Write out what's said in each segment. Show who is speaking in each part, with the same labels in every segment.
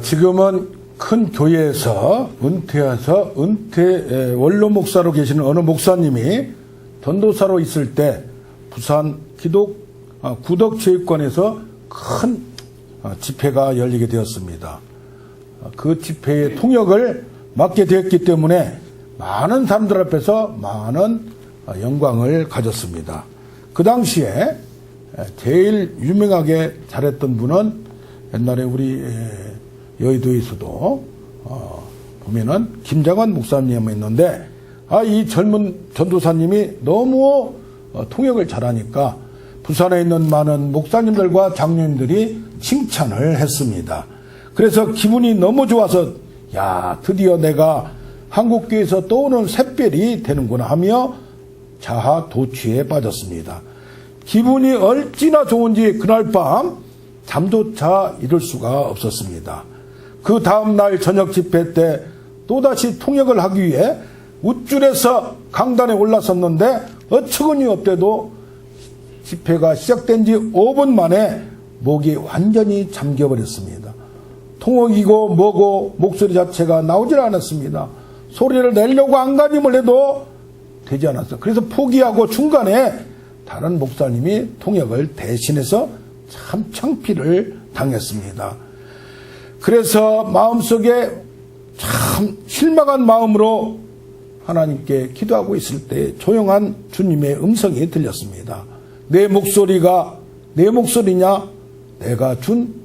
Speaker 1: 지금은 큰 교회에서 은퇴 원로 목사로 계시는 어느 목사님이 전도사로 있을 때 부산 구덕체육관에서 큰 집회가 열리게 되었습니다. 그 집회의 통역을 맡게 되었기 때문에 많은 사람들 앞에서 많은 영광을 가졌습니다. 그 당시에 제일 유명하게 잘했던 분은 옛날에 우리 여의도에서도 보면은 김장환 목사님이 있는데 이 젊은 전도사님이 너무 통역을 잘하니까 부산에 있는 많은 목사님들과 장로님들이 칭찬을 했습니다. 그래서 기분이 너무 좋아서 드디어 내가 한국교회에서 떠오는 샛별이 되는구나 하며 자아 도취에 빠졌습니다. 기분이 얼마나 좋은지 그날 밤 잠조차 이룰 수가 없었습니다. 그 다음날 저녁 집회 때 또다시 통역을 하기 위해 우쭐해서 강단에 올라섰는데 어처구니 없게도 집회가 시작된 지 5분 만에 목이 완전히 잠겨버렸습니다. 통역이고 뭐고 목소리 자체가 나오질 않았습니다. 소리를 내려고 안간힘을 해도 되지 않았어요. 그래서 포기하고 중간에 다른 목사님이 통역을 대신해서 참 창피를 당했습니다. 그래서 마음속에 참 실망한 마음으로 하나님께 기도하고 있을 때 조용한 주님의 음성이 들렸습니다. 내 목소리가 내 목소리냐? 내가 준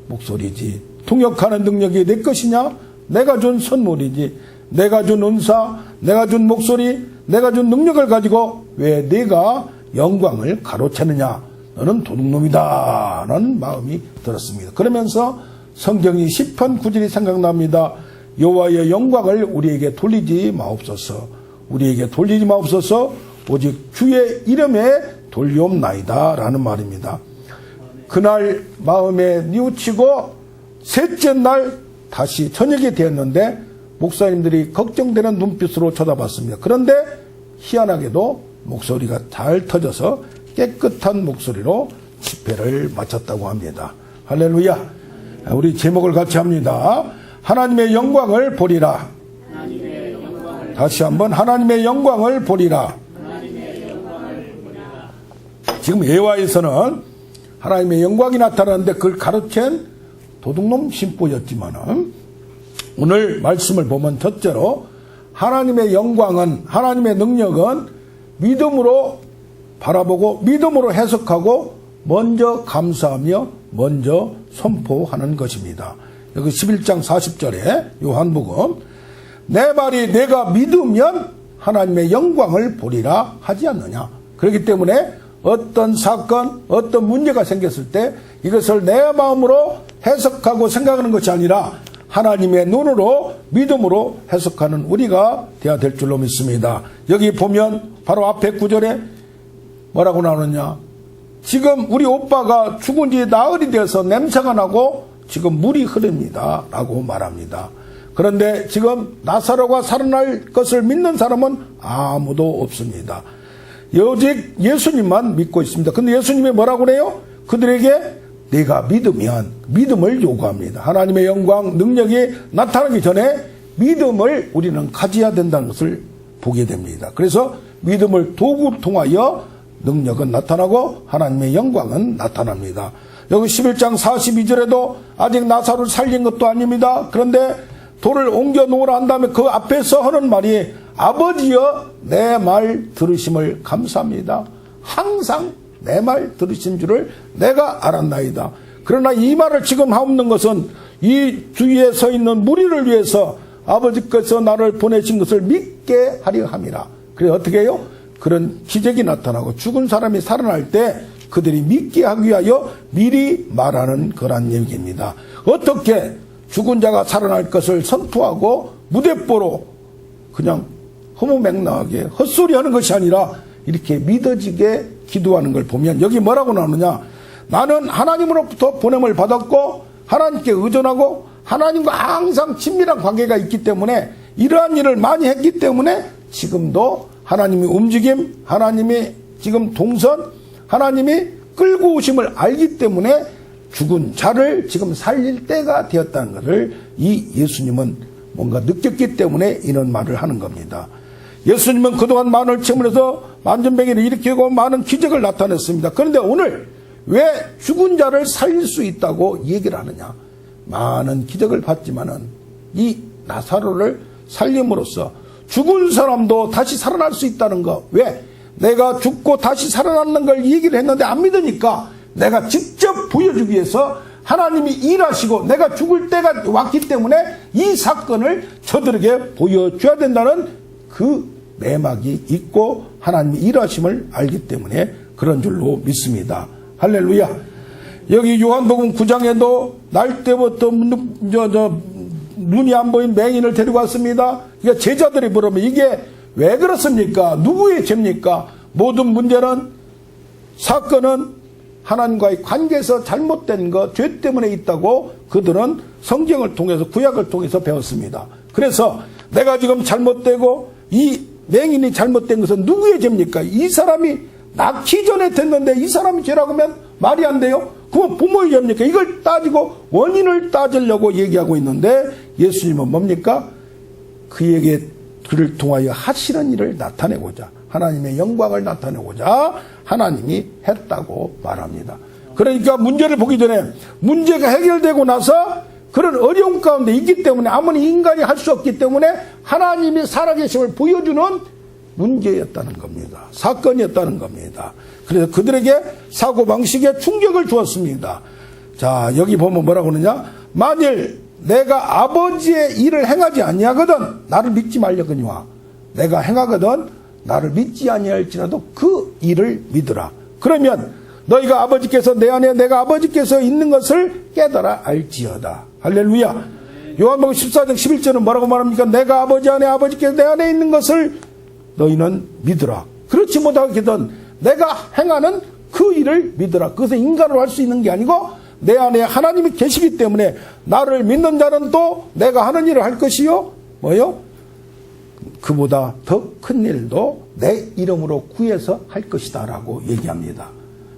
Speaker 1: 목소리지. 통역하는 능력이 내 것이냐? 내가 준 선물이지. 내가 준 은사, 내가 준 목소리, 내가 준 능력을 가지고 왜 내가 영광을 가로채느냐? 너는 도둑놈이다 라는 마음이 들었습니다. 그러면서 성경이 시편 9절이 생각납니다. 여호와의 영광을 우리에게 돌리지 마옵소서. 우리에게 돌리지 마옵소서. 오직 주의 이름에 돌리옵나이다 라는 말입니다. 그날 마음에 뉘우치고 셋째 날 다시 저녁이 되었는데 목사님들이 걱정되는 눈빛으로 쳐다봤습니다. 그런데 희한하게도 목소리가 잘 터져서 깨끗한 목소리로 집회를 마쳤다고 합니다. 할렐루야. 우리 제목을 같이 합니다. 하나님의 영광을 보리라. 다시 한번 하나님의 영광을 보리라. 지금 예화에서는 하나님의 영광이 나타나는데 그걸 가로챈 도둑놈 심보였지만은 오늘 말씀을 보면 첫째로 하나님의 영광은, 하나님의 능력은 믿음으로 바라보고 믿음으로 해석하고 먼저 감사하며 먼저 선포하는 것입니다. 여기 11장 40절에 요한복음 내 말이 내가 믿으면 하나님의 영광을 보리라 하지 않느냐. 그렇기 때문에 어떤 사건, 어떤 문제가 생겼을 때 이것을 내 마음으로 해석하고 생각하는 것이 아니라 하나님의 눈으로 믿음으로 해석하는 우리가 되어야 될 줄로 믿습니다. 여기 보면 바로 앞에 9절에 뭐라고 나오느냐. 지금 우리 오빠가 죽은 지 나흘이 되어서 냄새가 나고 지금 물이 흐릅니다 라고 말합니다. 그런데 지금 나사로가 살아날 것을 믿는 사람은 아무도 없습니다. 오직 예수님만 믿고 있습니다. 근데 예수님이 뭐라고 그래요? 그들에게 네가 믿으면 믿음을 요구합니다. 하나님의 영광, 능력이 나타나기 전에 믿음을 우리는 가져야 된다는 것을 보게 됩니다. 그래서 믿음을 도구로 통하여 능력은 나타나고 하나님의 영광은 나타납니다. 여기 11장 42절에도 아직 나사로를 살린 것도 아닙니다. 그런데 돌을 옮겨 놓으라 한 다음에 그 앞에서 하는 말이 아버지여 내 말 들으심을 감사합니다. 항상 내 말 들으신 줄을 내가 알았나이다. 그러나 이 말을 지금 하옵는 것은 이 주위에 서 있는 무리를 위해서 아버지께서 나를 보내신 것을 믿게 하려 함이라. 그래 어떻게 해요? 그런 기적이 나타나고 죽은 사람이 살아날 때 그들이 믿게 하기 위하여 미리 말하는 거란 얘기입니다. 어떻게 죽은 자가 살아날 것을 선포하고 무대뽀로 그냥 허무맹랑하게 헛소리하는 것이 아니라 이렇게 믿어지게 기도하는 걸 보면 여기 뭐라고 나오느냐. 나는 하나님으로부터 보냄을 받았고 하나님께 의존하고 하나님과 항상 친밀한 관계가 있기 때문에 이러한 일을 많이 했기 때문에 지금도 하나님이 움직임, 하나님이 지금 동선, 하나님이 끌고 오심을 알기 때문에 죽은 자를 지금 살릴 때가 되었다는 것을 이 예수님은 뭔가 느꼈기 때문에 이런 말을 하는 겁니다. 예수님은 그동안 많은 체험에서 만전병이를 일으키고 많은 기적을 나타냈습니다. 그런데 오늘 왜 죽은 자를 살릴 수 있다고 얘기를 하느냐? 많은 기적을 봤지만은 이 나사로를 살림으로써 죽은 사람도 다시 살아날 수 있다는 거. 왜? 내가 죽고 다시 살아나는 걸 얘기를 했는데 안 믿으니까 내가 직접 보여주기 위해서 하나님이 일하시고 내가 죽을 때가 왔기 때문에 이 사건을 저들에게 보여줘야 된다는 그 내막이 있고 하나님이 일하심을 알기 때문에 그런 줄로 믿습니다. 할렐루야. 여기 요한복음 9장에도 날 때부터 눈이 안 보인 맹인을 데리고 왔습니다. 그러니까 제자들이 물으면 이게 왜 그렇습니까? 누구의 죄입니까? 모든 문제는, 사건은 하나님과의 관계에서 잘못된 것, 죄 때문에 있다고 그들은 성경을 통해서, 구약을 통해서 배웠습니다. 그래서 내가 지금 잘못되고 이 맹인이 잘못된 것은 누구의 죄입니까? 이 사람이 낳기 전에 됐는데 이 사람이 죄라고 하면 말이 안 돼요? 그건 부모의 죄입니까? 이걸 따지고 원인을 따지려고 얘기하고 있는데 예수님은 뭡니까? 그를 통하여 하시는 일을 나타내고자, 하나님의 영광을 나타내고자 하나님이 했다고 말합니다. 그러니까 문제를 보기 전에 문제가 해결되고 나서 그런 어려움 가운데 있기 때문에, 아무리 인간이 할 수 없기 때문에 하나님이 살아계심을 보여주는 문제였다는 겁니다. 사건이었다는 겁니다. 그래서 그들에게 사고방식에 충격을 주었습니다. 자, 여기 보면 뭐라고 하느냐? 만일 내가 아버지의 일을 행하지 아니하거든 나를 믿지 말려거니와 내가 행하거든 나를 믿지 아니할지라도 그 일을 믿으라. 그러면 너희가 아버지께서 내 안에 내가 아버지께서 있는 것을 깨달아 알지어다. 할렐루야. 요한복음 14장 11절은 뭐라고 말합니까? 내가 아버지 안에 아버지께서 내 안에 있는 것을 너희는 믿으라. 그렇지 못하거든 내가 행하는 그 일을 믿으라. 그것은 인간으로 할 수 있는 게 아니고 내 안에 하나님이 계시기 때문에 나를 믿는 자는 또 내가 하는 일을 할 것이요. 뭐요? 그보다 더 큰 일도 내 이름으로 구해서 할 것이다 라고 얘기합니다.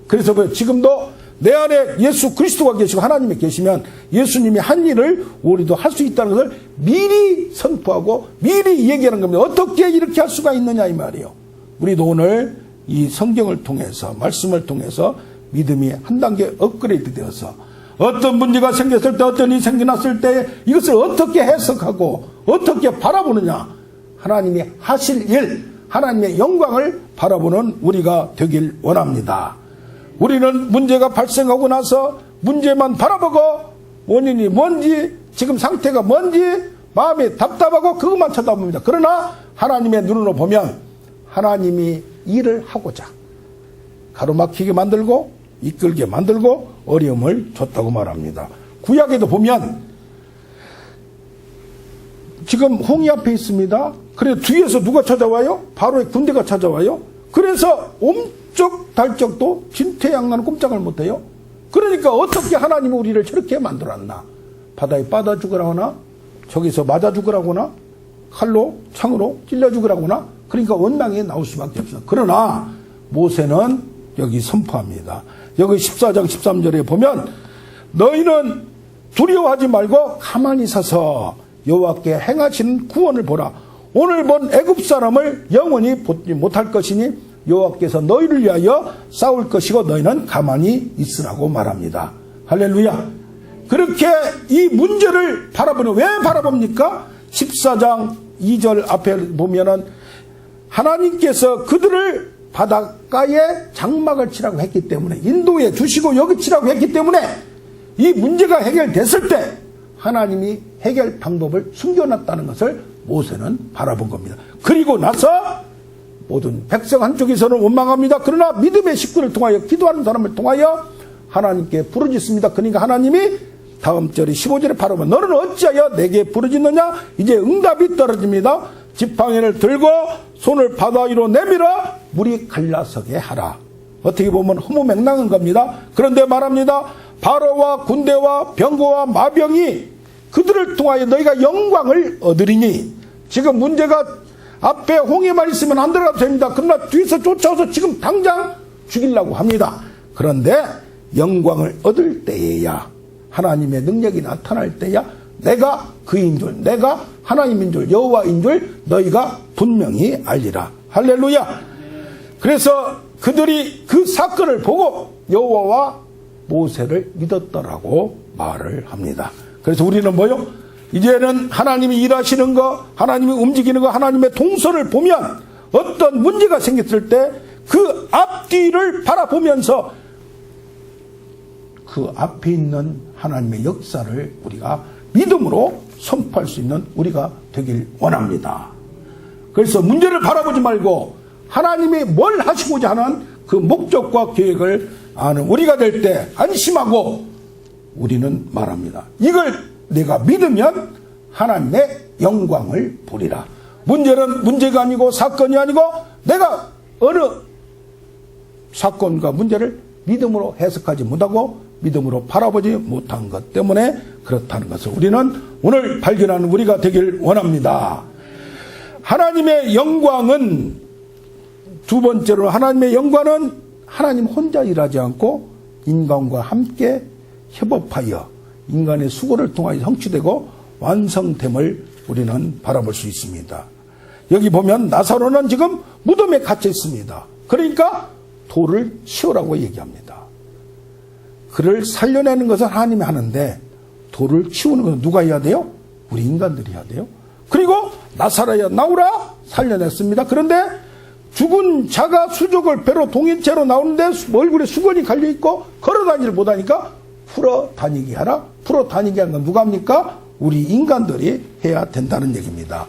Speaker 1: 그래서 지금도 내 안에 예수 그리스도가 계시고 하나님이 계시면 예수님이 한 일을 우리도 할 수 있다는 것을 미리 선포하고 미리 얘기하는 겁니다. 어떻게 이렇게 할 수가 있느냐 이 말이에요. 우리도 오늘 이 성경을 통해서, 말씀을 통해서 믿음이 한 단계 업그레이드 되어서 어떤 문제가 생겼을 때, 어떤 일이 생겨났을 때 이것을 어떻게 해석하고 어떻게 바라보느냐, 하나님이 하실 일, 하나님의 영광을 바라보는 우리가 되길 원합니다. 우리는 문제가 발생하고 나서 문제만 바라보고 원인이 뭔지, 지금 상태가 뭔지 마음이 답답하고 그것만 쳐다봅니다. 그러나 하나님의 눈으로 보면 하나님이 일을 하고자 가로막히게 만들고 이끌게 만들고 어려움을 줬다고 말합니다. 구약에도 보면 지금 홍해 앞에 있습니다. 그래서 뒤에서 누가 찾아와요? 바로의 군대가 찾아와요. 그래서 옴쪽달쪽도 진퇴양난 꼼짝을 못해요. 그러니까 어떻게 하나님이 우리를 저렇게 만들었나? 바다에 빠져 죽으라거나 저기서 맞아 죽으라거나 칼로 창으로 찔러 죽으라거나, 그러니까 원망이 나올 수밖에 없어요. 그러나 모세는 여기 선포합니다. 여기 14장 13절에 보면 너희는 두려워하지 말고 가만히 서서 여호와께 행하시는 구원을 보라. 오늘 본 애굽 사람을 영원히 보지 못할 것이니 여호와께서 너희를 위하여 싸울 것이고 너희는 가만히 있으라고 말합니다. 할렐루야. 그렇게 이 문제를 바라보는, 왜 바라봅니까? 14장 2절 앞에 보면은 하나님께서 그들을 바닷가에 장막을 치라고 했기 때문에, 인도해 주시고 여기 치라고 했기 때문에 이 문제가 해결됐을 때 하나님이 해결 방법을 숨겨놨다는 것을 모세는 바라본 겁니다. 그리고 나서 모든 백성 한쪽에서는 원망합니다. 그러나 믿음의 식구를 통하여, 기도하는 사람을 통하여 하나님께 부르짖습니다. 그러니까 하나님이 다음 절이 15절에 바라보면 너는 어찌하여 내게 부르짖느냐? 이제 응답이 떨어집니다. 지팡이를 들고 손을 바다 위로 내밀어 물이 갈라서게 하라. 어떻게 보면 허무맹랑한 겁니다. 그런데 말합니다. 바로와 군대와 병거와 마병이 그들을 통하여 너희가 영광을 얻으리니, 지금 문제가 앞에 홍해만 있으면 안 들어가도 됩니다. 그러나 뒤에서 쫓아와서 지금 당장 죽이려고 합니다. 그런데 영광을 얻을 때에야, 하나님의 능력이 나타날 때야 내가 그인 줄, 내가 하나님인 줄, 여호와인 줄 너희가 분명히 알리라. 할렐루야. 그래서 그들이 그 사건을 보고 여호와와 모세를 믿었더라고 말을 합니다. 그래서 우리는 뭐요? 이제는 하나님이 일하시는 거, 하나님이 움직이는 거, 하나님의 동선을 보면 어떤 문제가 생겼을 때 그 앞뒤를 바라보면서 그 앞에 있는 하나님의 역사를 우리가 믿음으로 선포할 수 있는 우리가 되길 원합니다. 그래서 문제를 바라보지 말고 하나님이 뭘 하시고자 하는 그 목적과 계획을 아는 우리가 될 때 안심하고 우리는 말합니다. 이걸 내가 믿으면 하나님의 영광을 보리라. 문제는 문제가 아니고 사건이 아니고 내가 어느 사건과 문제를 믿음으로 해석하지 못하고 믿음으로 바라보지 못한 것 때문에 그렇다는 것을 우리는 오늘 발견하는 우리가 되길 원합니다. 하나님의 영광은, 두 번째로 하나님의 영광은 하나님 혼자 일하지 않고 인간과 함께 협업하여 인간의 수고를 통하여 성취되고 완성됨을 우리는 바라볼 수 있습니다. 여기 보면 나사로는 지금 무덤에 갇혀 있습니다. 그러니까 돌을 치우라고 얘기합니다. 그를 살려내는 것은 하나님이 하는데 돌을 치우는 것은 누가 해야 돼요? 우리 인간들이 해야 돼요. 그리고 나사로야 나오라 살려냈습니다. 그런데 죽은 자가 수족을 배로 동인 채로 나오는데 얼굴에 수건이 갈려있고 걸어다니질 못하니까 풀어다니게 하라. 풀어다니게 하는 건 누가 합니까? 우리 인간들이 해야 된다는 얘기입니다.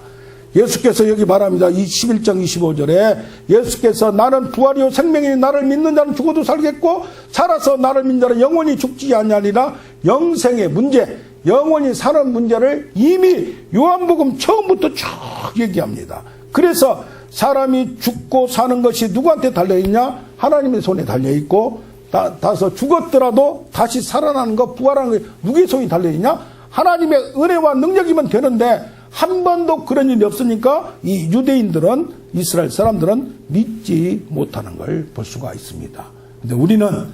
Speaker 1: 예수께서 여기 말합니다. 11장 25절에 예수께서 나는 부활이요 생명이니 나를 믿는 자는 죽어도 살겠고 살아서 나를 믿는 자는 영원히 죽지 아니하리라. 영생의 문제, 영원히 사는 문제를 이미 요한복음 처음부터 쭉 얘기합니다. 그래서 사람이 죽고 사는 것이 누구한테 달려있냐? 하나님의 손에 달려있고, 다서 죽었더라도 다시 살아나는 것, 부활하는 것 누구의 손이 달려있냐? 하나님의 은혜와 능력이면 되는데 한 번도 그런 일이 없으니까 이 유대인들은, 이스라엘 사람들은 믿지 못하는 걸 볼 수가 있습니다. 근데 우리는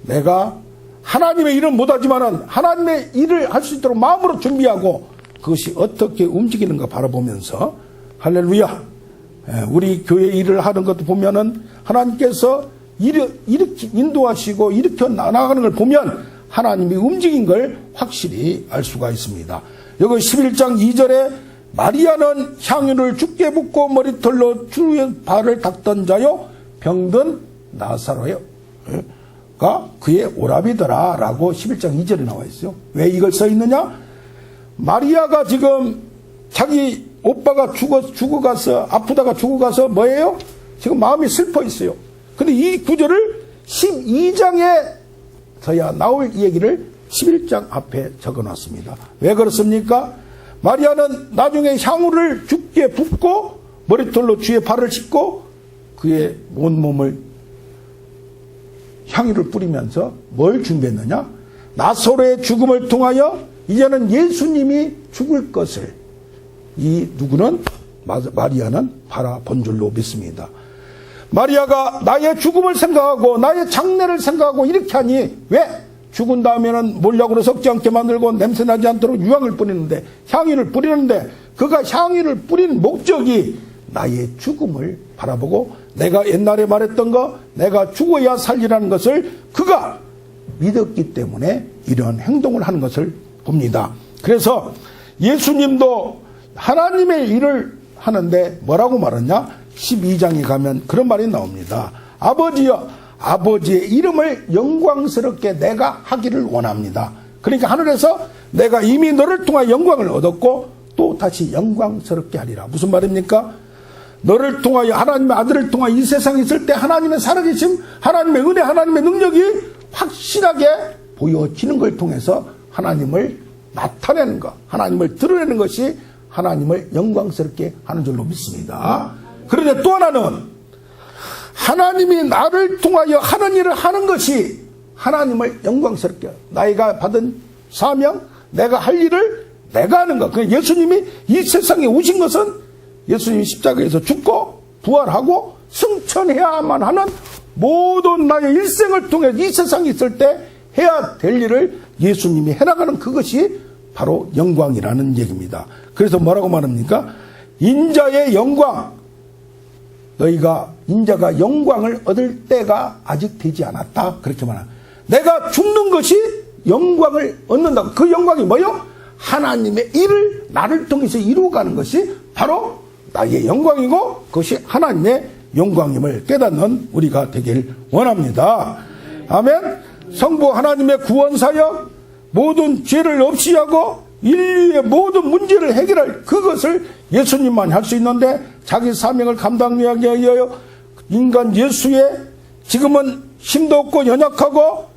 Speaker 1: 내가 하나님의 일은 못하지만은 하나님의 일을 할 수 있도록 마음으로 준비하고 그것이 어떻게 움직이는가 바라보면서, 할렐루야, 우리 교회 일을 하는 것도 보면은 하나님께서 이렇게 인도하시고 일으켜 나가는 걸 보면 하나님이 움직인 걸 확실히 알 수가 있습니다. 여기 11장 2절에 마리아는 향유를 죽게 붓고 머리털로 주의 발을 닦던 자요 병든 나사로가 그의 오라비더라 라고 11장 2절에 나와 있어요. 왜 이걸 써 있느냐? 마리아가 지금 자기 오빠가 죽어가서 아프다가 죽어가서 뭐예요? 지금 마음이 슬퍼 있어요. 근데 이 구절을 12장에서야 나올 얘기를 11장 앞에 적어놨습니다. 왜 그렇습니까? 마리아는 나중에 향유를 죽게 붓고 머리털로 주의 발을 씻고 그의 온몸을 향유를 뿌리면서 뭘 준비했느냐? 나사로의 죽음을 통하여 이제는 예수님이 죽을 것을 이 누구는? 마리아는 바라본 줄로 믿습니다. 마리아가 나의 죽음을 생각하고 나의 장례를 생각하고 이렇게 하니, 왜? 죽은 다음에는 몰약으로 섞지 않게 만들고 냄새나지 않도록 유황을 뿌리는데, 향유를 뿌리는데, 그가 향유를 뿌리는 목적이 나의 죽음을 바라보고 내가 옛날에 말했던 거, 내가 죽어야 살리라는 것을 그가 믿었기 때문에 이런 행동을 하는 것을 봅니다. 그래서 예수님도 하나님의 일을 하는데 뭐라고 말했냐? 12장에 가면 그런 말이 나옵니다. 아버지여, 아버지의 이름을 영광스럽게 내가 하기를 원합니다. 그러니까 하늘에서 내가 이미 너를 통하여 영광을 얻었고 또 다시 영광스럽게 하리라. 무슨 말입니까? 너를 통하여, 하나님의 아들을 통하여 이 세상에 있을 때 하나님의 살아계심, 하나님의 은혜, 하나님의 능력이 확실하게 보여지는 걸 통해서 하나님을 나타내는 것, 하나님을 드러내는 것이 하나님을 영광스럽게 하는 줄로 믿습니다. 그런데 또 하나는 하나님이 나를 통하여 하는 일을 하는 것이 하나님을 영광스럽게, 나이가 받은 사명, 내가 할 일을 내가 하는 것. 그러니까 예수님이 이 세상에 오신 것은 예수님이 십자가에서 죽고 부활하고 승천해야만 하는 모든 나의 일생을 통해 이 세상에 있을 때 해야 될 일을 예수님이 해나가는 그것이 바로 영광이라는 얘기입니다. 그래서 뭐라고 말합니까? 인자의 영광, 너희가 인자가 영광을 얻을 때가 아직 되지 않았다, 그렇게 말합니다. 내가 죽는 것이 영광을 얻는다고. 그 영광이 뭐요? 하나님의 일을 나를 통해서 이루어가는 것이 바로 나의 영광이고 그것이 하나님의 영광임을 깨닫는 우리가 되길 원합니다. 아멘. 성부 하나님의 구원사역, 모든 죄를 없이 하고 인류의 모든 문제를 해결할 그것을 예수님만 할 수 있는데 자기 사명을 감당하기 위하여 인간 예수의 지금은 힘도 없고 연약하고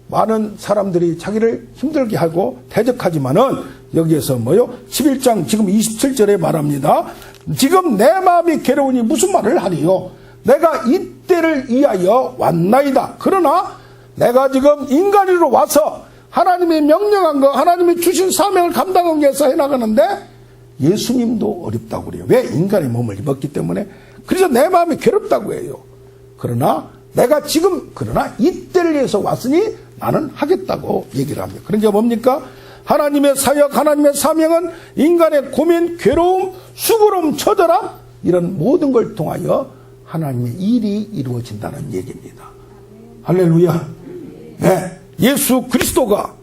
Speaker 1: 많은 사람들이 자기를 힘들게 하고 대적하지만은 여기에서 뭐요? 11장 지금 27절에 말합니다. 지금 내 마음이 괴로우니 무슨 말을 하리요? 내가 이때를 위하여 왔나이다. 그러나 내가 지금 인간으로 와서 하나님이 명령한 거, 하나님이 주신 사명을 감당하기 위해서 해나가는데 예수님도 어렵다고 그래요. 왜? 인간의 몸을 입었기 때문에. 그래서 내 마음이 괴롭다고 해요. 그러나 내가 지금 그러나 이때를 위해서 왔으니 나는 하겠다고 얘기를 합니다. 그러니까 뭡니까? 하나님의 사역, 하나님의 사명은 인간의 고민, 괴로움, 수고로움, 처절함 이런 모든 걸 통하여 하나님의 일이 이루어진다는 얘기입니다. 할렐루야. 네. 예수 그리스도가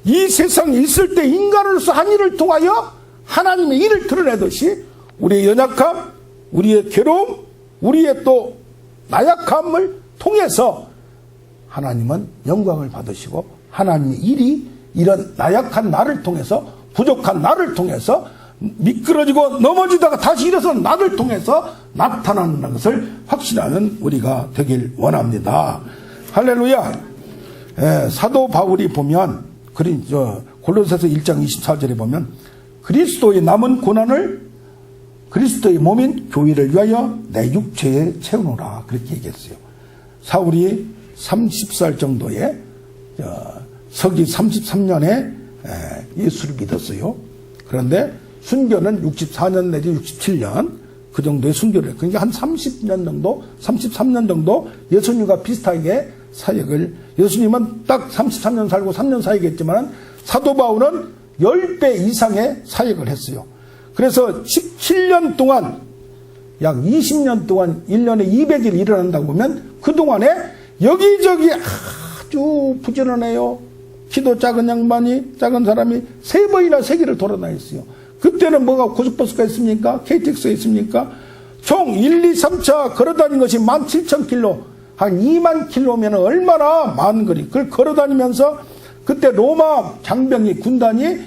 Speaker 1: 이 세상에 있을 때 인간으로서 한 일을 통하여 하나님의 일을 드러내듯이 우리의 연약함, 우리의 괴로움, 우리의 또 나약함을 통해서 하나님은 영광을 받으시고 하나님의 일이 이런 나약한 나를 통해서, 부족한 나를 통해서, 미끄러지고 넘어지다가 다시 일어서는 나를 통해서 나타나는 것을 확신하는 우리가 되길 원합니다. 할렐루야. 사도 바울이 보면 골로새서 1장 24절에 보면 그리스도의 남은 고난을 그리스도의 몸인 교회를 위하여 내 육체에 채우노라 그렇게 얘기했어요. 사울이 30살 정도에 서기 33년에 예수를 믿었어요. 그런데 순교는 64년 내지 67년 그 정도의 순교를 했어요. 그러니까 한 30년 정도, 33년 정도 예수님과 비슷하게 사역을, 예수님은 딱 33년 살고 3년 사역했지만 사도 바울은 10배 이상의 사역을 했어요. 그래서 17년 동안 약 20년 동안 1년에 200일 일을 한다고 보면 그동안에 여기저기 아주 부지런해요. 키도 작은 양반이, 작은 사람이 3번이나 세계를 돌아다녔어요. 그때는 뭐가 고속버스가 있습니까? KTX가 있습니까? 총 1, 2, 3차 걸어다닌 것이 17,000km, 한 2만 킬로면 얼마나 많은 거리. 그걸 걸어다니면서 그때 로마 장병이, 군단이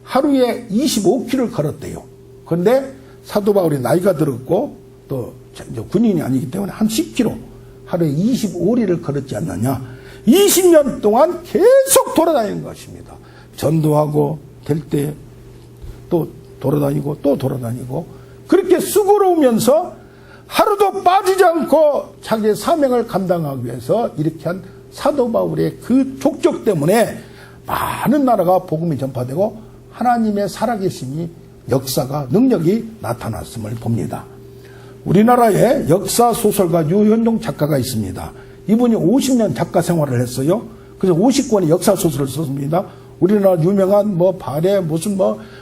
Speaker 1: 하루에 25km를 걸었대요. 그런데 사도 바울이 나이가 들었고 또 군인이 아니기 때문에 한 10km, 하루에 25리를 걸었지 않느냐. 20년 동안 계속 돌아다니는 것입니다. 전도하고 될 때 또 돌아다니고 또 돌아다니고 그렇게 수고로우면서 하루도 빠지지 않고 자기의 사명을 감당하기 위해서 이렇게 한 사도 바울의 그 족적 때문에 많은 나라가 복음이 전파되고 하나님의 살아계심이 역사가 능력이 나타났음을 봅니다. 우리나라에 역사소설가 유현동 작가가 있습니다. 이분이 50년 작가 생활을 했어요. 그래서 50권의 역사소설을 썼습니다. 우리나라 유명한 발해 무슨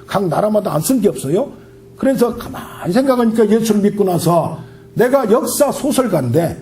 Speaker 1: 각 나라마다 안 쓴 게 없어요. 그래서 가만히 생각하니까 예수를 믿고 나서 내가 역사소설가인데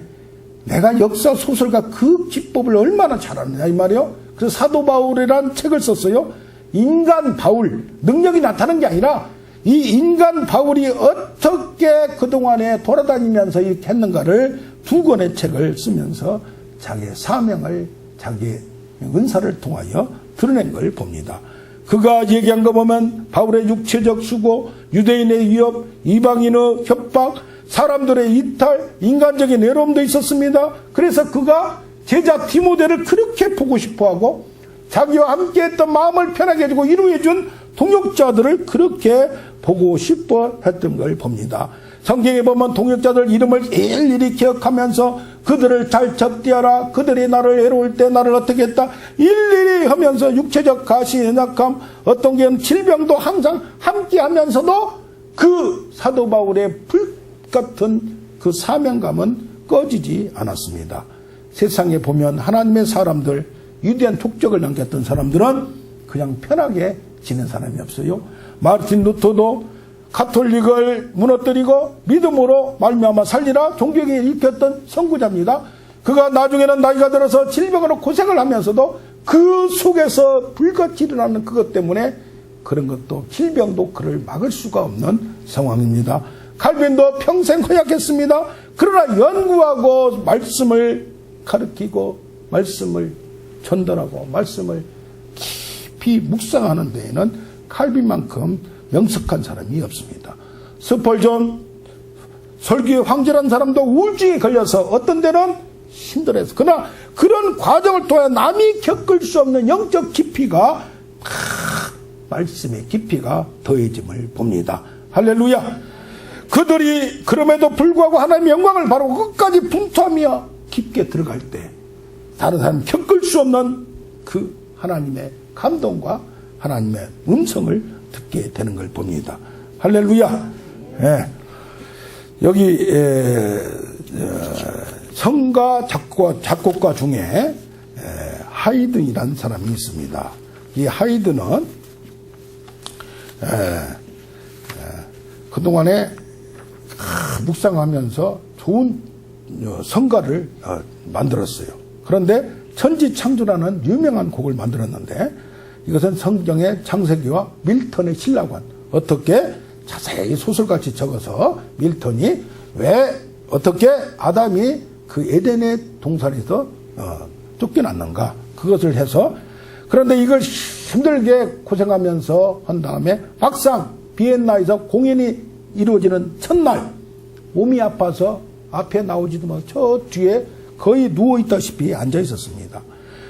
Speaker 1: 내가 역사소설가 그 기법을 얼마나 잘하느냐 이 말이에요. 그래서 사도 바울이라는 책을 썼어요. 인간 바울, 능력이 나타나는 게 아니라 이 인간 바울이 어떻게 그동안에 돌아다니면서 이렇게 했는가를 2권의 책을 쓰면서 자기의 사명을, 자기의 은사를 통하여 드러낸 걸 봅니다. 그가 얘기한 거 보면 바울의 육체적 수고, 유대인의 위협, 이방인의 협박, 사람들의 이탈, 인간적인 외로움도 있었습니다. 그래서 그가 제자 디모데를 그렇게 보고 싶어하고 자기와 함께했던 마음을 편하게 해주고 위로해준 동역자들을 그렇게 보고 싶어 했던 걸 봅니다. 성경에 보면 동역자들 이름을 일일이 기억하면서 그들을 잘 접대하라. 그들이 나를 외로울 때 나를 어떻게 했다. 일일이 하면서 육체적 가시, 연약함, 어떤 게 질병도 항상 함께 하면서도 그 사도 바울의 불 같은 그 사명감은 꺼지지 않았습니다. 세상에 보면 하나님의 사람들, 위대한 족적을 남겼던 사람들은 그냥 편하게 지낸 사람이 없어요. 마르틴 루터도 가톨릭을 무너뜨리고 믿음으로 말미암아 살리라 종교계에 일켰던 선구자입니다. 그가 나중에는 나이가 들어서 질병으로 고생을 하면서도 그 속에서 불같이 일어나는 그것 때문에 그런 것도 질병도 그를 막을 수가 없는 상황입니다. 칼빈도 평생 허약했습니다. 그러나 연구하고 말씀을 가르치고 말씀을 전달하고 말씀을 깊이 묵상하는 데에는 칼빈만큼 명석한 사람이 없습니다. 스펄전 설교의 황제란 사람도 우울증에 걸려서 어떤 데는 힘들어서 그러나 그런 과정을 통해 남이 겪을 수 없는 영적 깊이가 말씀의 깊이가 더해짐을 봅니다. 할렐루야. 그들이 그럼에도 불구하고 하나님의 영광을 바라고 끝까지 분투하며 깊게 들어갈 때 다른 사람이 겪을 수 없는 그 하나님의 감동과 하나님의 음성을 듣게 되는 걸 봅니다. 할렐루야. 예. 여기 성가 작곡가 중에 하이든이라는 사람이 있습니다. 이 하이든은 그동안에 묵상하면서 좋은 성가를 만들었어요. 그런데 천지창조라는 유명한 곡을 만들었는데 이것은 성경의 창세기와 밀턴의 신라관 어떻게 자세히 소설같이 적어서 밀턴이 왜 어떻게 아담이 그 에덴의 동산에서 쫓겨났는가 그것을 해서 그런데 이걸 힘들게 고생하면서 한 다음에 막상 비엔나에서 공연이 이루어지는 첫날 몸이 아파서 앞에 나오지도 못하고 저 뒤에 거의 누워있다시피 앉아있었습니다.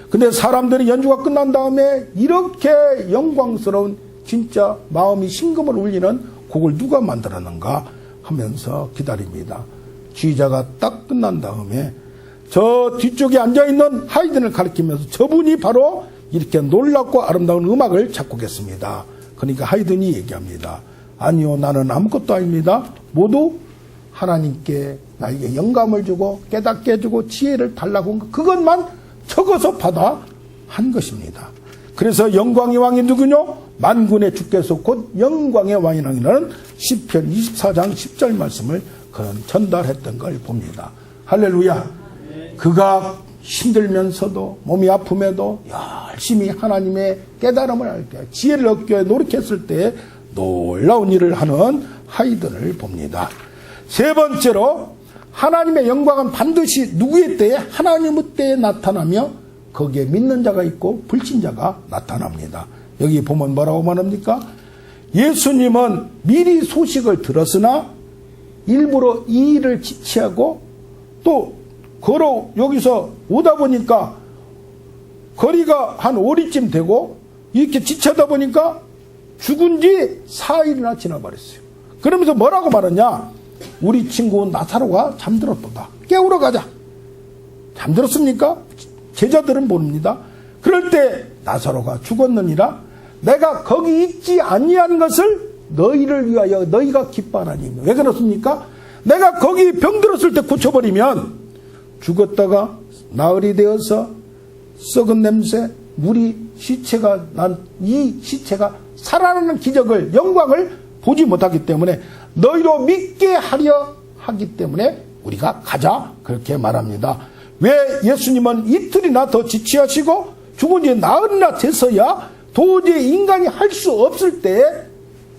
Speaker 1: 근데 사람들이 연주가 끝난 다음에 이렇게 영광스러운 진짜 마음이 심금을 울리는 곡을 누가 만들었는가 하면서 기다립니다. 지휘자가 딱 끝난 다음에 저 뒤쪽에 앉아있는 하이든을 가리키면서 저분이 바로 이렇게 놀랍고 아름다운 음악을 작곡했습니다. 그러니까 하이든이 얘기합니다. 아니요, 나는 아무것도 아닙니다. 모두 하나님께 나에게 영감을 주고 깨닫게 해주고 지혜를 달라고 그것만 적어서 받아 한 것입니다. 그래서 영광의 왕이 누구뇨? 만군의 주께서 곧 영광의 왕이라는 시편 24장 10절 말씀을 전달했던 걸 봅니다. 할렐루야. 그가 힘들면서도 몸이 아픔에도 열심히 하나님의 깨달음을 알게 지혜를 얻기 위해 노력했을 때 놀라운 일을 하는 하이든을 봅니다. 세 번째로 하나님의 영광은 반드시 누구의 때에 하나님의 때에 나타나며 거기에 믿는 자가 있고 불신자가 나타납니다. 여기 보면 뭐라고 말합니까? 예수님은 미리 소식을 들었으나 일부러 이 일을 지체하고 또 걸어 여기서 오다 보니까 거리가 한 5리쯤 되고 이렇게 지체하다 보니까 죽은 지 4일이나 지나버렸어요. 그러면서 뭐라고 말하냐? 우리 친구 나사로가 잠들었도다. 깨우러 가자. 잠들었습니까? 제자들은 모릅니다. 그럴 때 나사로가 죽었느니라 내가 거기 있지 아니한 것을 너희를 위하여 너희가 기뻐하나니. 왜 그렇습니까? 내가 거기 병들었을 때 고쳐버리면 죽었다가 나흘이 되어서 썩은 냄새, 물이 시체가 난 이 시체가 살아나는 기적을 영광을 보지 못하기 때문에 너희로 믿게 하려 하기 때문에 우리가 가자 그렇게 말합니다. 왜 예수님은 이틀이나 더 지체하시고 죽은 지 나흘이나 돼서야 도저히 인간이 할 수 없을 때에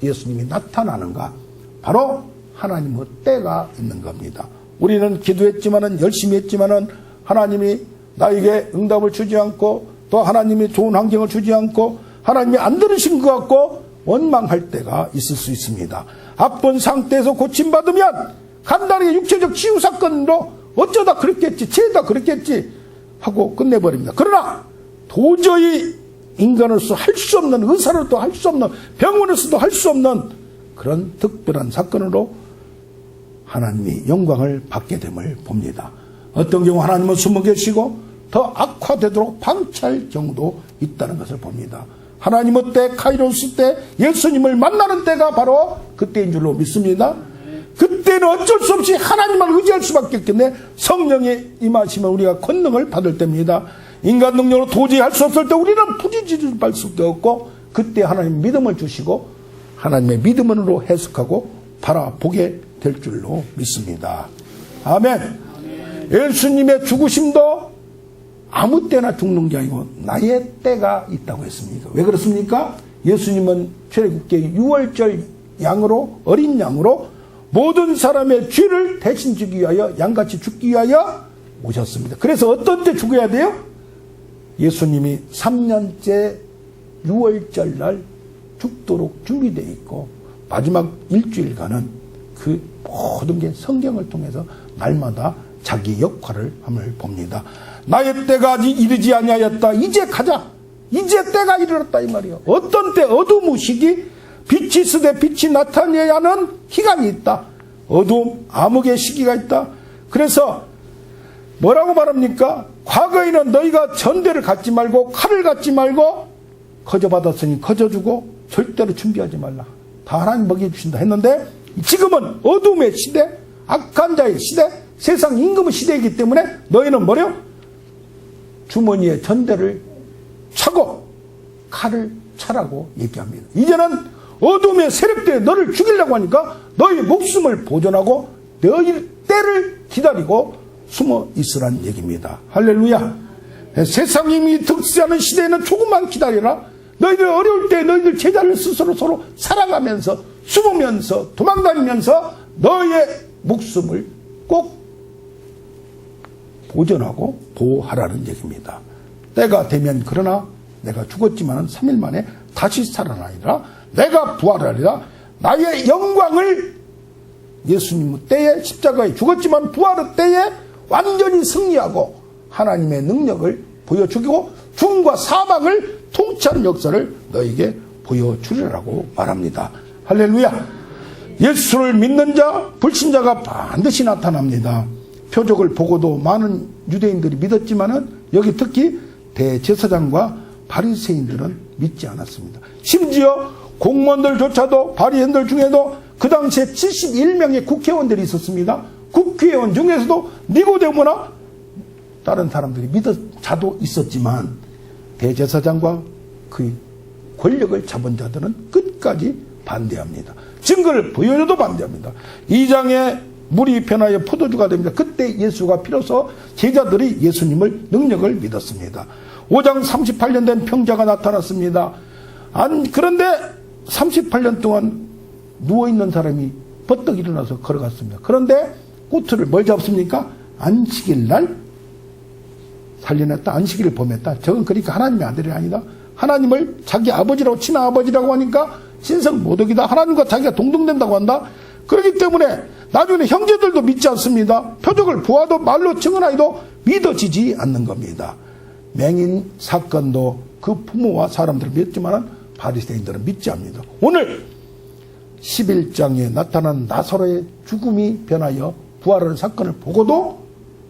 Speaker 1: 예수님이 나타나는가? 바로 하나님의 때가 있는 겁니다. 우리는 기도했지만은 열심히 했지만은 하나님이 나에게 응답을 주지 않고 또 하나님이 좋은 환경을 주지 않고 하나님이 안 들으신 것 같고 원망할 때가 있을 수 있습니다. 아픈 상태에서 고침받으면 간단하게 육체적 치유 사건으로 어쩌다 그랬겠지, 쟤다 그랬겠지 하고 끝내버립니다. 그러나 도저히 인간으로서 할 수 없는, 의사로도 할 수 없는, 병원에서도 할 수 없는 그런 특별한 사건으로 하나님이 영광을 받게 됨을 봅니다. 어떤 경우 하나님은 숨어 계시고 더 악화되도록 방치할 경우도 있다는 것을 봅니다. 하나님의 때, 카이로스 때, 예수님을 만나는 때가 바로 그때인 줄로 믿습니다. 그때는 어쩔 수 없이 하나님을 의지할 수밖에 없겠네. 성령의 임하시면 우리가 권능을 받을 때입니다. 인간 능력으로 도저히 할 수 없을 때 우리는 부지지를 할 수밖에 없고, 그때 하나님 믿음을 주시고 하나님의 믿음으로 해석하고 바라보게 될 줄로 믿습니다. 아멘. 예수님의 죽으심도 아무 때나 죽는 게 아니고 나의 때가 있다고 했습니다. 왜 그렇습니까? 예수님은 출애굽기 6월절 양으로, 어린 양으로 모든 사람의 죄를 대신 주기 위하여, 양같이 죽기 위하여 오셨습니다. 그래서 어떤 때 죽어야 돼요? 예수님이 3년째 6월절 날 죽도록 준비되어 있고 마지막 일주일간은 그 모든 게 성경을 통해서 날마다 자기 역할을 함을 봅니다. 나의 때가 아직 이르지 아니하였다. 이제 가자. 이제 때가 이르렀다 이 말이에요. 어떤 때 어두운 시기, 빛이 있으되 빛이 나타내야 하는 희감이 있다. 어두움, 암흑의 시기가 있다. 그래서 뭐라고 말합니까? 과거에는 너희가 전대를 갖지 말고 칼을 갖지 말고 거저받았으니 거저주고 절대로 준비하지 말라. 다 하나님 먹여주신다 했는데, 지금은 어둠의 시대, 악한 자의 시대, 세상 임금의 시대이기 때문에 너희는 뭐래요? 주머니에 전대를 차고 칼을 차라고 얘기합니다. 이제는 어둠의 세력들이 너를 죽이려고 하니까 너희 목숨을 보존하고 너희 때를 기다리고 숨어 있으란 얘기입니다. 할렐루야. 세상 이미 득세하는 시대에는 조금만 기다려라. 너희들 어려울 때 너희들 제자를 스스로 서로 살아가면서 숨으면서 도망다니면서 너희의 목숨을 꼭 보존하고 보호하라는 얘기입니다. 때가 되면 그러나 내가 죽었지만 3일 만에 다시 살아나리라. 내가 부활하리라. 나의 영광을 예수님 때에 십자가에 죽었지만 부활의 때에 완전히 승리하고 하나님의 능력을 보여주고 죽음과 사망을 통치하는 역사를 너에게 보여주리라고 말합니다. 할렐루야. 예수를 믿는 자, 불신자가 반드시 나타납니다. 표적을 보고도 많은 유대인들이 믿었지만은 여기 특히 대제사장과 바리새인들은 믿지 않았습니다. 심지어 공무원들조차도, 바리새인들 중에도 그 당시에 71명의 국회의원들이 있었습니다. 국회의원 중에서도 니고데모나 다른 사람들이 믿은 자도 있었지만 대제사장과 그 권력을 잡은 자들은 끝까지 반대합니다. 증거를 보여줘도 반대합니다. 2장에 물이 변하여 포도주가 됩니다. 그때 예수가 비로소 제자들이 예수님을 능력을 믿었습니다. 5장 38년 된 병자가 나타났습니다. 그런데 38년 동안 누워있는 사람이 버떡 일어나서 걸어갔습니다. 그런데 꼬투를 뭘 잡습니까? 안식일 날 살려냈다. 안식일을 범했다. 저건 그러니까 하나님의 아들이 아니다. 하나님을 자기 아버지라고, 친아버지라고 하니까 신성 모독이다. 하나님과 자기가 동등된다고 한다. 그렇기 때문에 나중에 형제들도 믿지 않습니다. 표적을 보아도 말로 증언하여도 믿어지지 않는 겁니다. 맹인 사건도 그 부모와 사람들은 믿지만 바리새인들은 믿지 않습니다. 오늘 11장에 나타난 나사로의 죽음이 변하여 부활하는 사건을 보고도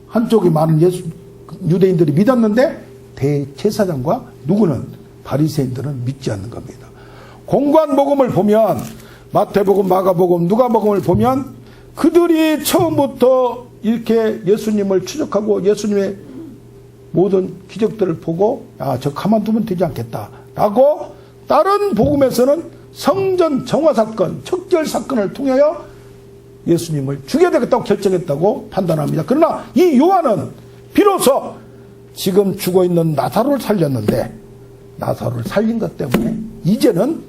Speaker 1: 한쪽이 많은 유대인들이 믿었는데 대제사장과 누구는 바리새인들은 믿지 않는 겁니다. 공관복음을 보면 마태복음, 마가복음, 누가복음을 보면 그들이 처음부터 이렇게 예수님을 추적하고 예수님의 모든 기적들을 보고 저 가만두면 되지 않겠다라고 다른 복음에서는 성전 정화 사건, 척결 사건을 통하여 예수님을 죽여야 되겠다고 결정했다고 판단합니다. 그러나 이 요한은 비로소 지금 죽어있는 나사로를 살렸는데 나사로를 살린 것 때문에 이제는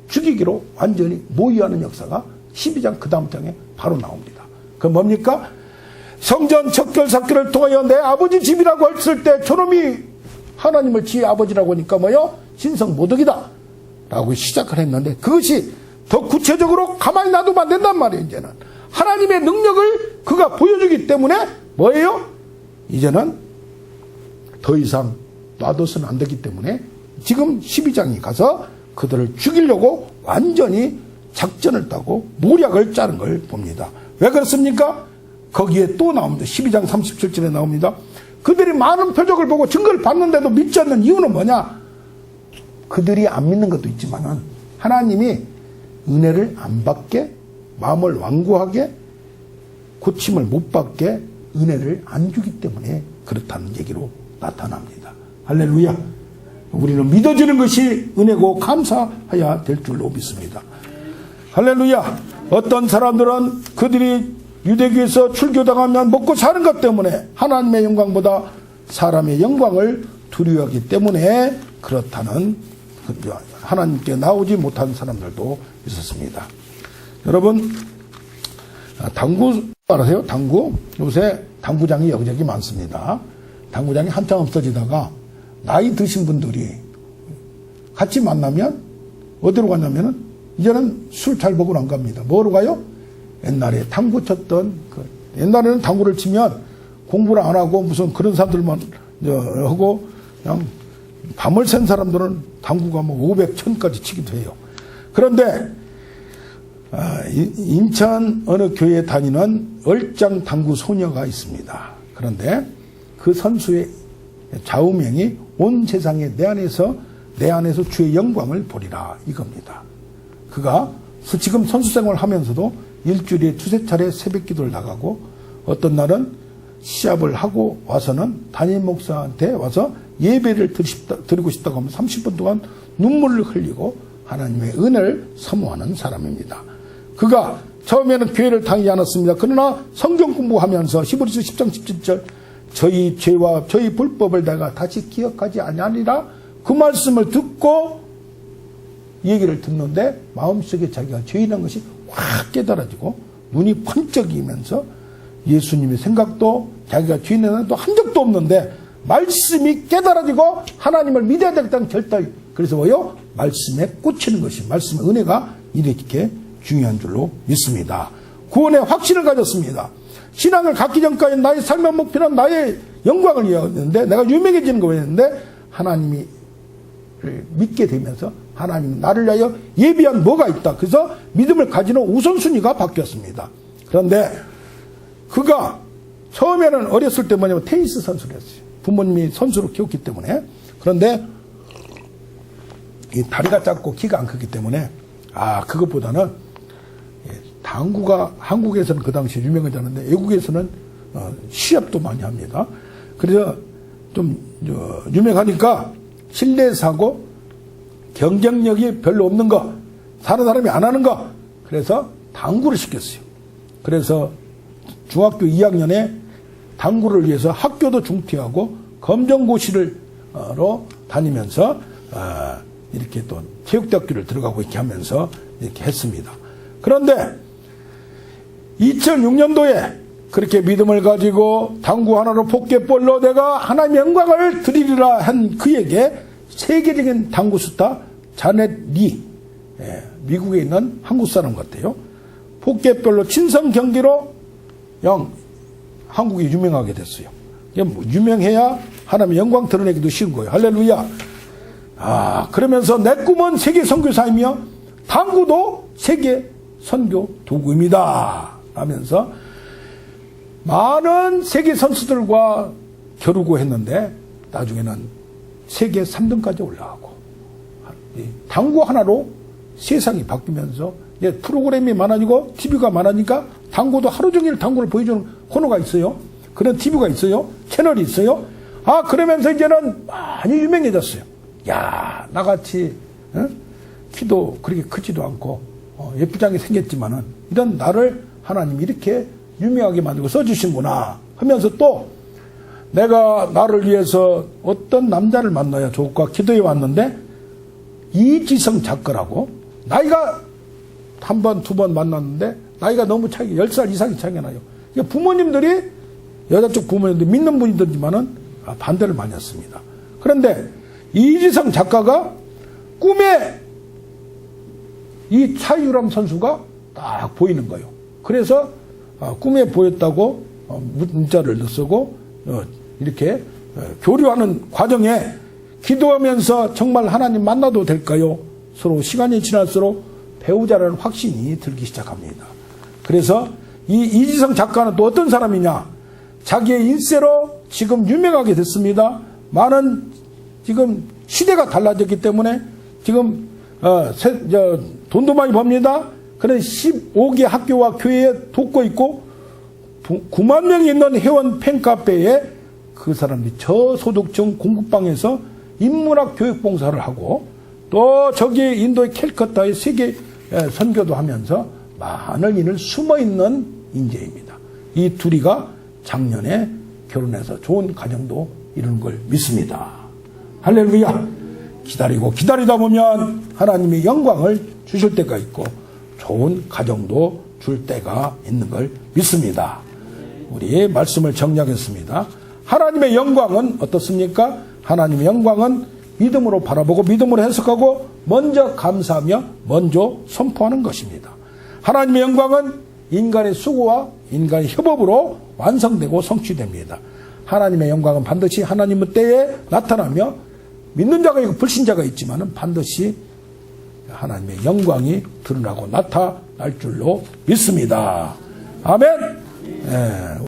Speaker 1: 죽이기로 완전히 모의하는 역사가 12장 그 다음 장에 바로 나옵니다. 그 뭡니까? 성전 척결 사건을 통하여 내 아버지 집이라고 했을 때 저놈이 하나님을 지 아버지라고 하니까 뭐요? 신성 모독이다 라고 시작을 했는데 그것이 더 구체적으로 가만히 놔두면 안 된단 말이에요. 이제는 하나님의 능력을 그가 보여주기 때문에 뭐예요? 이제는 더 이상 놔둬서는 안 되기 때문에 지금 12장이 가서 그들을 죽이려고 완전히 작전을 따고 모략을 짜는 걸 봅니다. 왜 그렇습니까? 거기에 또 나옵니다. 12장 37절에 나옵니다. 그들이 많은 표적을 보고 증거를 봤는데도 믿지 않는 이유는 뭐냐? 그들이 안 믿는 것도 있지만 하나님이 은혜를 안 받게, 마음을 완고하게, 고침을 못 받게 은혜를 안 주기 때문에 그렇다는 얘기로 나타납니다. 할렐루야. 우리는 믿어지는 것이 은혜고 감사해야 될 줄로 믿습니다. 할렐루야. 어떤 사람들은 그들이 유대교에서 출교당하면 먹고 사는 것 때문에 하나님의 영광보다 사람의 영광을 두려워하기 때문에 그렇다는, 하나님께 나오지 못한 사람들도 있었습니다. 여러분, 당구 알아세요? 당구? 요새 당구장이 여기저기 많습니다. 당구장이 한참 없어지다가 나이 드신 분들이 같이 만나면 어디로 가냐면은 이제는 술 잘 먹으러 안 갑니다. 뭐로 가요? 옛날에 당구 쳤던 옛날에는 당구를 치면 공부를 안 하고 무슨 그런 사람들만 하고 그냥 밤을 샌 사람들은 당구가 뭐 500, 1000까지 치기도 해요. 그런데 인천 어느 교회에 다니는 얼짱 당구 소녀가 있습니다. 그런데 그 선수의 좌우명이 온 세상에 내 안에서 주의 영광을 보리라 이겁니다. 그가 지금 선수 생활을 하면서도 일주일에 2-3차례 새벽 기도를 나가고 어떤 날은 시합을 하고 와서는 담임 목사한테 와서 예배를 드리고 싶다고 하면 30분 동안 눈물을 흘리고 하나님의 은혜를 사모하는 사람입니다. 그가 처음에는 교회를 다니지 않았습니다. 그러나 성경 공부하면서 히브리서 10장 17절 저희 죄와 저희 불법을 내가 다시 기억하지 아니하리라 그 말씀을 듣고 얘기를 듣는데 마음속에 자기가 죄인한 것이 확 깨달아지고 눈이 번쩍이면서 예수님의 생각도 자기가 죄인한 것도 한 적도 없는데 말씀이 깨달아지고 하나님을 믿어야 되겠다는 결단. 그래서 뭐요? 말씀에 꽂히는 것이 말씀의 은혜가 이렇게 중요한 줄로 믿습니다. 구원의 확신을 가졌습니다. 신앙을 갖기 전까지 나의 삶의 목표는 나의 영광을 위하였는데 내가 유명해지는 거였는데 하나님이 믿게 되면서 하나님이 나를 위하여 예비한 뭐가 있다. 그래서 믿음을 가지는 우선순위가 바뀌었습니다. 그런데 그가 처음에는 어렸을 때 뭐냐면 테니스 선수를 했어요. 부모님이 선수로 키웠기 때문에. 그런데 이 다리가 작고 키가 안 크기 때문에 그것보다는 당구가 한국에서는 그 당시에 유명하지 않은데 외국에서는 시합도 많이 합니다. 그래서 좀 유명하니까 실내에서하고 경쟁력이 별로 없는 거, 다른 사람이 안 하는 거, 그래서 당구를 시켰어요. 그래서 중학교 2학년에 당구를 위해서 학교도 중퇴하고 검정고시로 다니면서 이렇게 또 체육대학교를 들어가고 이렇게 하면서 이렇게 했습니다. 그런데 2006년도에 그렇게 믿음을 가지고 당구 하나로 포켓볼로 내가 하나님의 영광을 드리리라 한 그에게 세계적인 당구 스타 자넷 리, 미국에 있는 한국 사람 같아요. 포켓볼로 친선 경기로 한국이 유명하게 됐어요. 유명해야 하나님의 영광 드러내기도 쉬운 거예요. 할렐루야. 그러면서 내 꿈은 세계 선교사이며 당구도 세계 선교 도구입니다. 하면서 많은 세계 선수들과 겨루고 했는데 나중에는 세계 3등까지 올라가고 당구 하나로 세상이 바뀌면서 프로그램이 많아지고 TV가 많아지니까 당구도 하루 종일 당구를 보여주는 코너가 있어요. 그런 TV가 있어요. 채널이 있어요. 그러면서 이제는 많이 유명해졌어요. 나같이 키도 그렇게 크지도 않고 예쁘장하게 생겼지만은 이런 나를 하나님이 이렇게 유명하게 만들고 써주신구나 하면서 또 내가 나를 위해서 어떤 남자를 만나야 좋을까 기도해 왔는데 이지성 작가라고 나이가 한 번, 두 번 만났는데 나이가 너무 차이가 10살 이상이 차이가 나요. 부모님들이 여자 쪽 부모님들이 믿는 분이들지만은 반대를 많이 했습니다. 그런데 이지성 작가가 꿈에 이 차유람 선수가 딱 보이는 거예요. 그래서 꿈에 보였다고 문자를 쓰고 이렇게 교류하는 과정에 기도하면서 정말 하나님 만나도 될까요? 서로 시간이 지날수록 배우자라는 확신이 들기 시작합니다. 그래서 이 이지성 작가는 또 어떤 사람이냐? 자기의 일세로 지금 유명하게 됐습니다. 많은 지금 시대가 달라졌기 때문에 지금 돈도 많이 법니다. 그런데 15개 학교와 교회에 돕고 있고 9만 명이 있는 회원 팬카페에 그 사람들이 저소득층 공급방에서 인문학 교육 봉사를 하고 또 저기 인도의 캘커타의 세계 선교도 하면서 많은 일을 숨어있는 인재입니다. 이 둘이가 작년에 결혼해서 좋은 가정도 이루는 걸 믿습니다. 할렐루야. 기다리고 기다리다 보면 하나님의 영광을 주실 때가 있고 좋은 가정도 줄 때가 있는 걸 믿습니다. 우리 말씀을 정리하겠습니다. 하나님의 영광은 어떻습니까? 하나님의 영광은 믿음으로 바라보고 믿음으로 해석하고 먼저 감사하며 먼저 선포하는 것입니다. 하나님의 영광은 인간의 수고와 인간의 협업으로 완성되고 성취됩니다. 하나님의 영광은 반드시 하나님의 때에 나타나며 믿는 자가 있고 불신자가 있지만 반드시 하나님의 영광이 드러나고 나타날 줄로 믿습니다. 아멘.